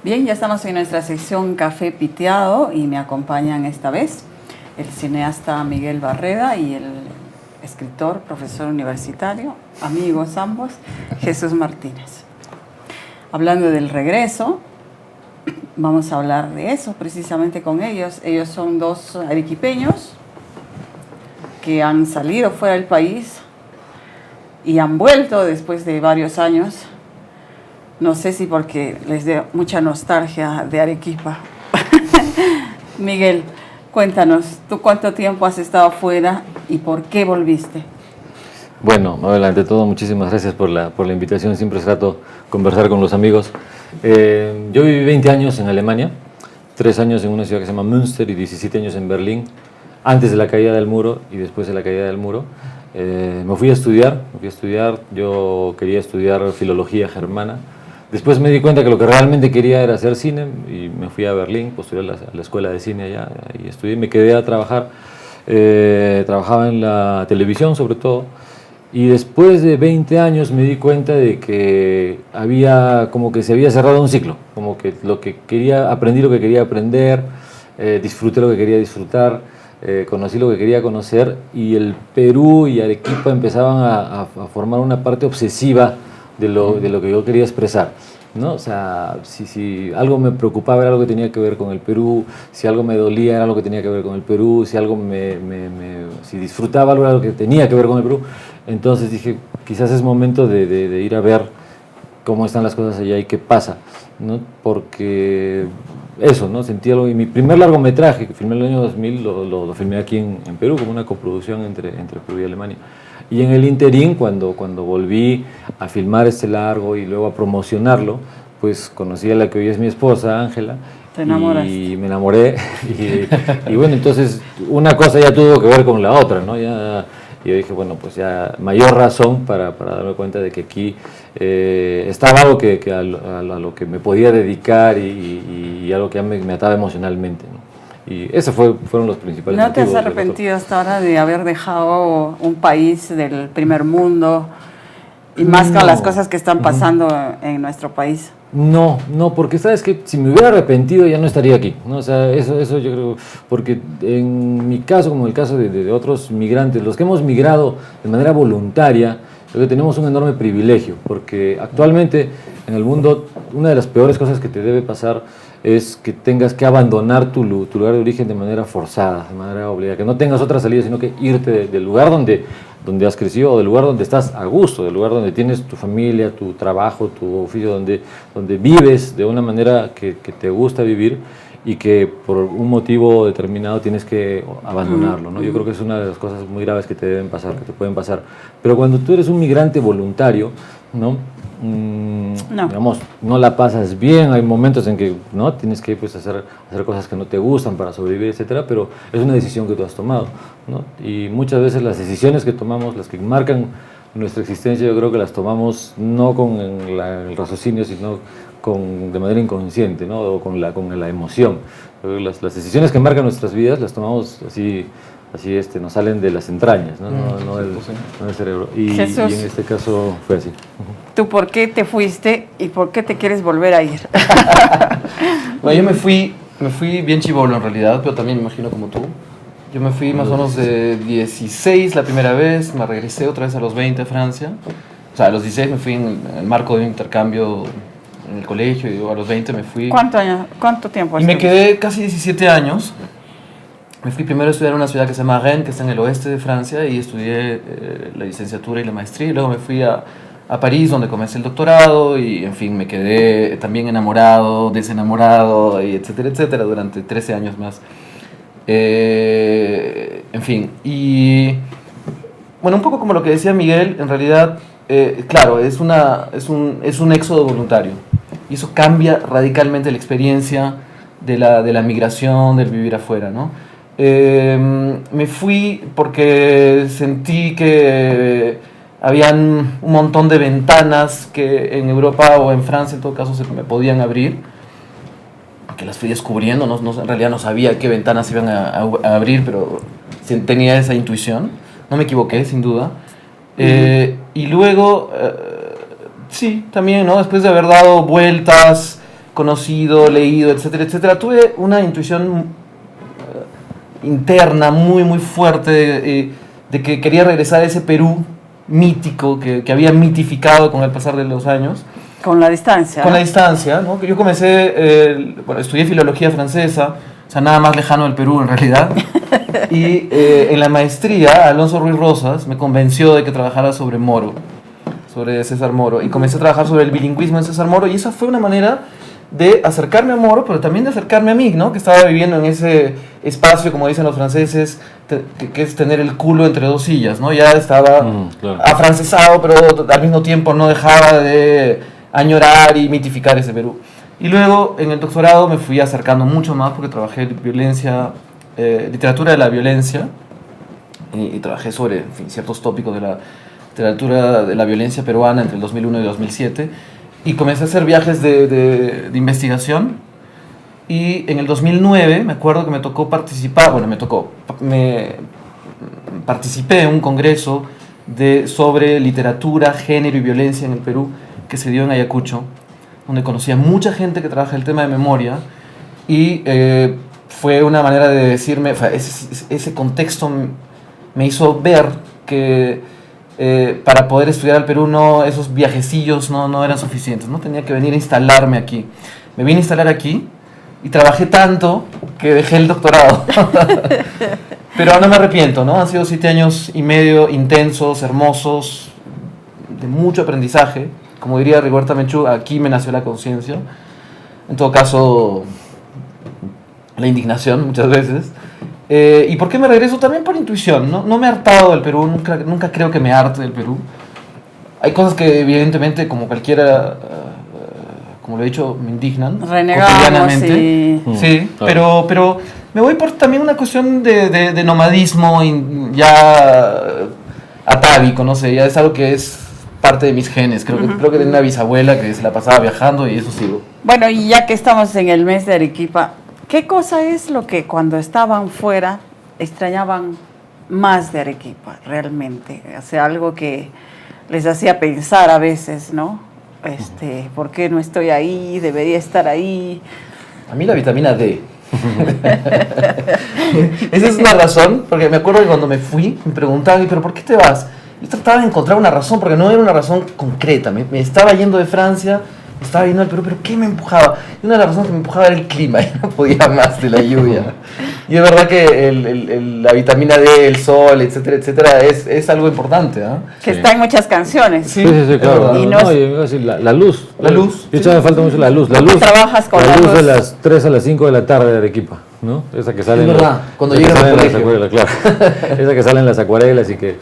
Bien, ya estamos en nuestra sección Café Piteado y me acompañan esta vez el cineasta Miguel Barreda y el escritor, profesor universitario, amigos ambos, Jesús Martínez. Hablando del regreso, vamos a hablar de eso precisamente con ellos. Ellos son dos arequipeños que han salido fuera del país y han vuelto después de varios años. No sé si porque les dé mucha nostalgia de Arequipa. Miguel, cuéntanos, ¿tú cuánto tiempo has estado fuera y por qué volviste? Bueno, Mabel, ante todo, muchísimas gracias por la invitación. Siempre es grato conversar con los amigos. Yo viví 20 años en Alemania, 3 años en una ciudad que se llama Münster y 17 años en Berlín, antes de la caída del muro y después de la caída del muro. Me fui a estudiar, yo quería estudiar filología germana. Después me di cuenta que lo que realmente quería era hacer cine y me fui a Berlín, postulé a la escuela de cine allá y estudié, me quedé a trabajar. Trabajaba en la televisión sobre todo y después de 20 años me di cuenta de que como que se había cerrado un ciclo, como que aprendí lo que quería aprender, disfruté lo que quería disfrutar, conocí lo que quería conocer y el Perú y Arequipa empezaban a formar una parte obsesiva de lo que yo quería expresar, ¿no? O sea, si algo me preocupaba era algo que tenía que ver con el Perú, si algo me dolía era algo que tenía que ver con el Perú, si algo si disfrutaba algo era algo que tenía que ver con el Perú. Entonces dije, quizás es momento de ir a ver cómo están las cosas allá y qué pasa, ¿no? Porque eso, ¿no? Sentí algo. Y mi primer largometraje, que filmé en el año 2000, lo filmé aquí en Perú, como una coproducción entre Perú y Alemania. Y en el interín, cuando volví a filmar este largo y luego a promocionarlo, pues conocí a la que hoy es mi esposa, Ángela. ¿Te enamoraste? Y me enamoré. Y bueno, entonces una cosa ya tuvo que ver con la otra, ¿no? Y yo dije, bueno, pues ya mayor razón para darme cuenta de que aquí estaba algo a lo que me podía dedicar y algo que ya me ataba emocionalmente, ¿no? Y esos fueron los principales motivos. ¿No te has motivos arrepentido hasta ahora de haber dejado un país del primer mundo y más con las cosas que están pasando en nuestro país? No, porque sabes que si me hubiera arrepentido ya no estaría aquí, ¿no? O sea, eso yo creo, porque en mi caso, como en el caso de otros migrantes, los que hemos migrado de manera voluntaria, creo que tenemos un enorme privilegio, porque actualmente en el mundo una de las peores cosas que te debe pasar es que tengas que abandonar tu lugar de origen de manera forzada, de manera obligada, que no tengas otra salida, sino que irte del lugar donde has crecido, o del lugar donde estás a gusto, del lugar donde tienes tu familia, tu trabajo, tu oficio, donde vives de una manera que te gusta vivir y que por un motivo determinado tienes que abandonarlo, ¿no? Yo creo que es una de las cosas muy graves que te deben pasar, que te pueden pasar. Pero cuando tú eres un migrante voluntario, ¿no? Digamos, no la pasas bien, hay momentos en que no tienes que pues, hacer cosas que no te gustan para sobrevivir, etcétera, pero es una decisión que tú has tomado, ¿no? Y muchas veces las decisiones que tomamos, las que marcan nuestra existencia, yo creo que las tomamos no con el raciocinio, sino de manera inconsciente, ¿no? O con la emoción. Las decisiones que marcan nuestras vidas las tomamos así nos salen de las entrañas, ¿no? No del cerebro. Y en este caso fue así. ¿Tú por qué te fuiste y por qué te quieres volver a ir? Bueno, yo me fui bien chibolo en realidad, pero también me imagino como tú. Yo me fui más o menos de 16 la primera vez, me regresé otra vez a los 20 a Francia. O sea, a los 16 me fui en el marco de un intercambio en el colegio y a los 20 me fui. ¿Cuánto tiempo? Y me quedé casi 17 años. Me fui primero a estudiar en una ciudad que se llama Rennes, que está en el oeste de Francia, y estudié la licenciatura y la maestría. Y luego me fui a París, donde comencé el doctorado, y en fin, me quedé también enamorado, desenamorado, y etcétera, etcétera, durante 13 años más. En fin, y bueno, un poco como lo que decía Miguel, en realidad, claro, es un éxodo voluntario, y eso cambia radicalmente la experiencia de la migración, del vivir afuera, ¿no? Me fui porque sentí que habían un montón de ventanas que en Europa o en Francia en todo caso se me podían abrir, que las fui descubriendo, en realidad no sabía qué ventanas iban a abrir, pero tenía esa intuición, no me equivoqué sin duda. Y luego, sí, también, ¿no? Después de haber dado vueltas conocido, leído, etcétera, etcétera, tuve una intuición interna muy fuerte de que quería regresar a ese Perú mítico que había mitificado con el pasar de los años. Con la distancia. Con la distancia, ¿no? Yo comencé, estudié filología francesa, o sea, nada más lejano del Perú en realidad. Y en la maestría, Alonso Ruiz Rosas me convenció de que trabajara sobre Moro, sobre César Moro. Y comencé a trabajar sobre el bilingüismo en César Moro. Y esa fue una manera de acercarme a Moro, pero también de acercarme a mí, ¿no? Que estaba viviendo en ese espacio, como dicen los franceses, que es tener el culo entre dos sillas, ¿no? Ya estaba claro. afrancesado, pero al mismo tiempo no dejaba de añorar y mitificar ese Perú. Y luego en el doctorado me fui acercando mucho más porque trabajé violencia, literatura de la violencia y trabajé sobre, en fin, ciertos tópicos de la literatura de la violencia peruana entre el 2001 y 2007 y comencé a hacer viajes de investigación y en el 2009 me acuerdo que me tocó participar, participé en un congreso sobre literatura, género y violencia en el Perú que se dio en Ayacucho, donde conocí a mucha gente que trabaja el tema de memoria y fue una manera de decirme, ese contexto me hizo ver que para poder estudiar al Perú esos viajecillos no eran suficientes, ¿no? Tenía que venir a instalarme aquí. Me vine a instalar aquí y trabajé tanto que dejé el doctorado. Pero no me arrepiento, ¿no? Han sido 7 años y medio intensos, hermosos, de mucho aprendizaje. Como diría Rigoberta Menchú, aquí me nació la conciencia. En todo caso, la indignación muchas veces. ¿Y por qué me regreso? También por intuición. No me he hartado del Perú, nunca creo que me harte del Perú. Hay cosas que evidentemente, como cualquiera, como lo he dicho, me indignan. Renegamos Sí, pero me voy por también una cuestión de nomadismo ya atávico, no sé, ya es algo que es parte de mis genes. Creo que tenía una bisabuela que se la pasaba viajando y eso sigo. Bueno, y ya que estamos en el mes de Arequipa, ¿qué cosa es lo que cuando estaban fuera extrañaban más de Arequipa realmente? O sea, algo que les hacía pensar a veces, ¿no? ¿Por qué no estoy ahí? Debería estar ahí. A mí la vitamina D. Esa es una razón, porque me acuerdo que cuando me fui me preguntaban, ¿pero por qué te vas? Yo trataba de encontrar una razón, porque no era una razón concreta. Me estaba yendo de Francia, estaba yendo al Perú, pero ¿qué me empujaba? Y una de las razones que me empujaba era el clima, yo no podía más de la lluvia. Y es verdad que la vitamina D, el sol, etcétera, etcétera, es algo importante, ¿no? Que está en muchas canciones. Sí, claro. Y la luz. La luz. Yo echaba falta mucho la luz. La luz trabajas con la luz de las 3 a las 5 de la tarde de Arequipa, ¿no? Esa que sale es verdad, cuando llegas al colegio. Claro. Esa que salen las acuarelas y que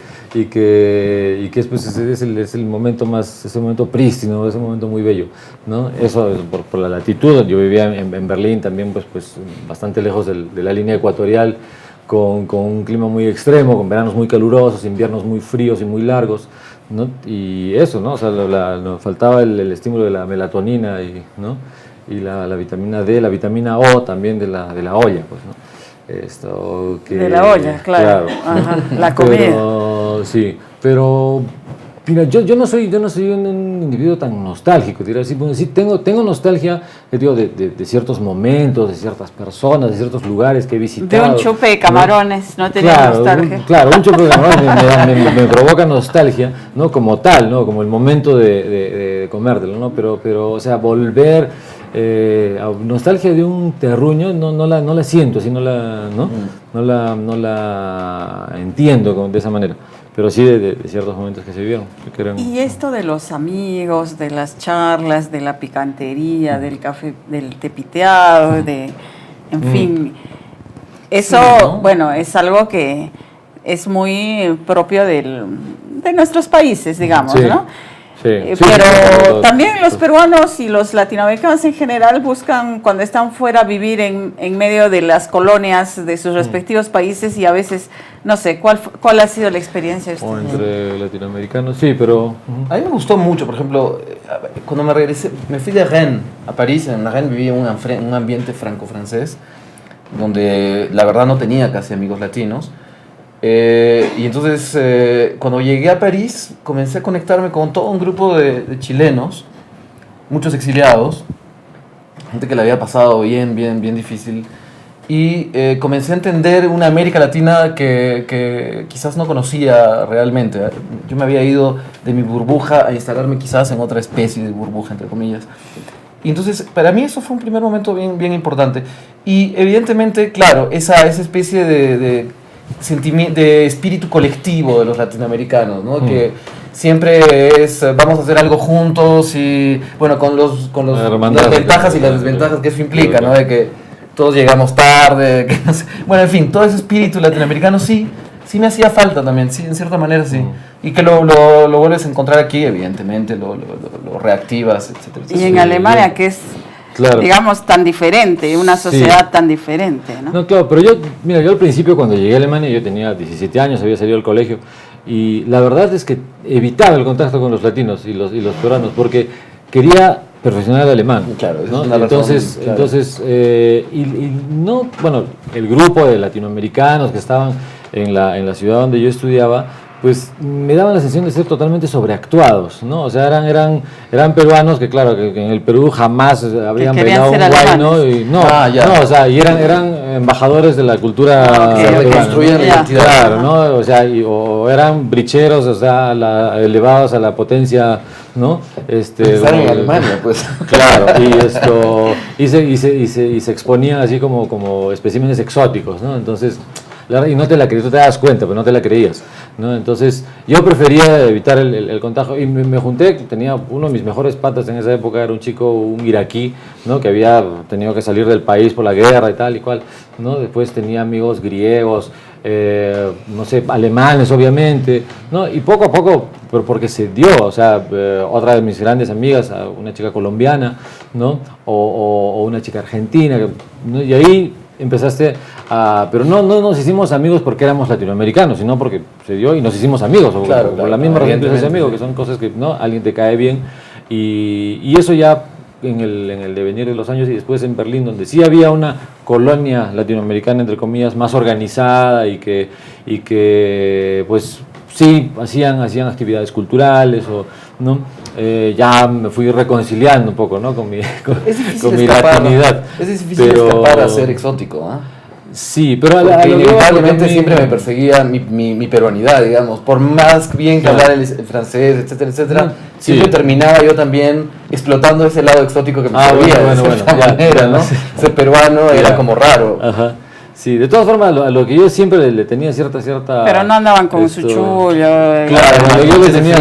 es el momento más, ese momento prístino, ese momento muy bello, ¿no? Eso por la latitud. Yo vivía en Berlín también, pues bastante lejos de la línea ecuatorial, con un clima muy extremo, con veranos muy calurosos, inviernos muy fríos y muy largos, ¿no? Y eso, ¿no? O sea, nos faltaba el estímulo de la melatonina ¿no? Y la vitamina D, la vitamina O también de la olla, pues, ¿no? De la olla, claro. Ajá, la comida. Pero mira, yo no soy un individuo tan nostálgico, diría así. Bueno, sí tengo nostalgia, digo, de ciertos momentos, de ciertas personas, de ciertos lugares que he visitado. De un chupe de camarones, ¿no tenía nostalgia? Un chupe de camarones me provoca nostalgia, ¿no? Como tal, ¿no? Como el momento de comértelo, ¿no? Pero o sea, volver nostalgia de un terruño no la siento, así no la entiendo de esa manera, pero sí de ciertos momentos que se vivieron. Y esto de los amigos, de las charlas, de la picantería, del café, del tepiteado, en fin, eso, sí, ¿no? Bueno, es algo que es muy propio de nuestros países, digamos, sí. ¿no? Sí, pero también los peruanos y los latinoamericanos en general buscan, cuando están fuera, vivir en medio de las colonias de sus respectivos países y a veces, no sé, ¿cuál ha sido la experiencia de o ustedes? entre latinoamericanos, sí, pero... A mí me gustó mucho, por ejemplo, cuando me regresé, me fui de Rennes a París. En Rennes vivía en un ambiente franco-francés, donde la verdad no tenía casi amigos latinos. Y entonces cuando llegué a París comencé a conectarme con todo un grupo de chilenos, muchos exiliados, gente que la había pasado bien difícil. Y comencé a entender una América Latina que quizás no conocía realmente. Yo me había ido de mi burbuja a instalarme quizás en otra especie de burbuja, entre comillas. Y entonces, para mí eso fue un primer momento bien importante. Y evidentemente, claro, esa especie de espíritu colectivo de los latinoamericanos, ¿no? Que siempre es, vamos a hacer algo juntos y, bueno, con las ventajas y las desventajas que eso implica, ¿no? De que todos llegamos tarde, que no sé. Bueno, en fin, todo ese espíritu latinoamericano sí me hacía falta también, sí, en cierta manera sí. Y que lo vuelves a encontrar aquí, evidentemente, lo reactivas, etcétera. Y en Alemania, que es, digamos, tan diferente, una sociedad tan diferente, ¿no? No, claro, pero yo al principio cuando llegué a Alemania, yo tenía 17 años, había salido del colegio, y la verdad es que evitaba el contacto con los latinos y los peruanos, porque quería perfeccionar el alemán. Claro, ¿no? Entonces, no, bueno, el grupo de latinoamericanos que estaban en la ciudad donde yo estudiaba, pues me daban la sensación de ser totalmente sobreactuados, ¿no? O sea, eran peruanos que, claro, que en el Perú jamás habrían bailado un guay, ¿no? Y o sea, y eran embajadores de la cultura que construían la identidad. Claro, ¿no? O sea, o eran bricheros, o sea, elevados a la potencia, ¿no? Estaban en Alemania, pues. Claro, y se exponían así como especímenes exóticos, ¿no? Entonces, y no te la creías, tú te das cuenta, pero no te la creías, ¿no? Entonces yo prefería evitar el contagio y me junté, tenía uno de mis mejores patas en esa época, era un iraquí, ¿no? Que había tenido que salir del país por la guerra y tal y cual, ¿no? Después tenía amigos griegos, no sé, alemanes obviamente, ¿no? Y poco a poco, pero porque se dio, o sea, otra de mis grandes amigas, una chica colombiana, ¿no? O una chica argentina, ¿no? Y ahí empezaste pero no nos hicimos amigos porque éramos latinoamericanos, sino porque se dio y nos hicimos amigos, por la misma razón que se hace amigo, que son cosas que, ¿no? Alguien te cae bien, y eso ya en el devenir de los años, y después en Berlín, donde sí había una colonia latinoamericana, entre comillas, más organizada y que pues sí hacían actividades culturales, ¿no? Ya me fui reconciliando un poco, ¿no? con mi latinidad. Es difícil escapar a ser exótico, ¿eh? Sí, pero inevitablemente siempre me perseguía mi peruanidad, digamos, por más bien que hablar el francés, etcétera, siempre terminaba yo también explotando ese lado exótico que me servía, ¿no? Ser peruano era como raro. Ajá. Sí, de todas formas, a lo que yo siempre le tenía cierta... Pero no andaban con su chullo. Claro, yo le tenía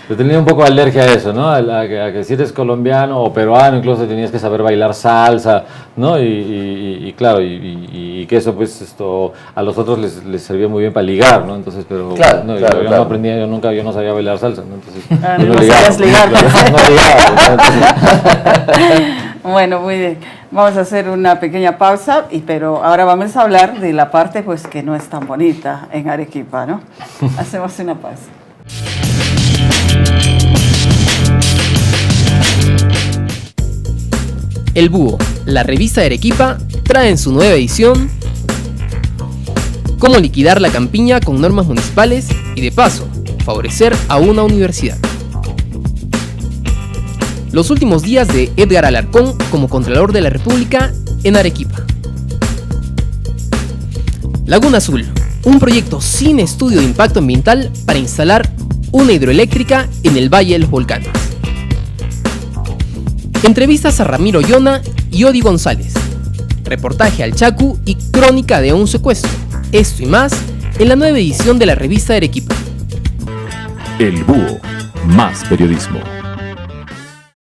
Yo tenía un poco de alergia a eso, ¿no? A que si eres colombiano o peruano, incluso tenías que saber bailar salsa, ¿no? Y claro, y que eso, pues, a los otros les servía muy bien para ligar, ¿no? Entonces, pero yo no aprendía, yo no sabía bailar salsa, ¿no? Entonces, no sabías ligar. No ligaba. Bueno, muy bien. Vamos a hacer una pequeña pausa, pero ahora vamos a hablar de la parte, pues, que no es tan bonita en Arequipa, ¿no? Hacemos una pausa. El Búho, la revista de Arequipa, trae en su nueva edición cómo liquidar la campiña con normas municipales y, de paso, favorecer a una universidad. Los últimos días de Edgar Alarcón como Contralor de la República en Arequipa. Laguna Azul, un proyecto sin estudio de impacto ambiental para instalar una hidroeléctrica en el Valle de los Volcanes. Entrevistas a Ramiro Llona y Odi González. Reportaje al Chacu y crónica de un secuestro. Esto y más en la nueva edición de la revista de Arequipa. El Búho, más periodismo.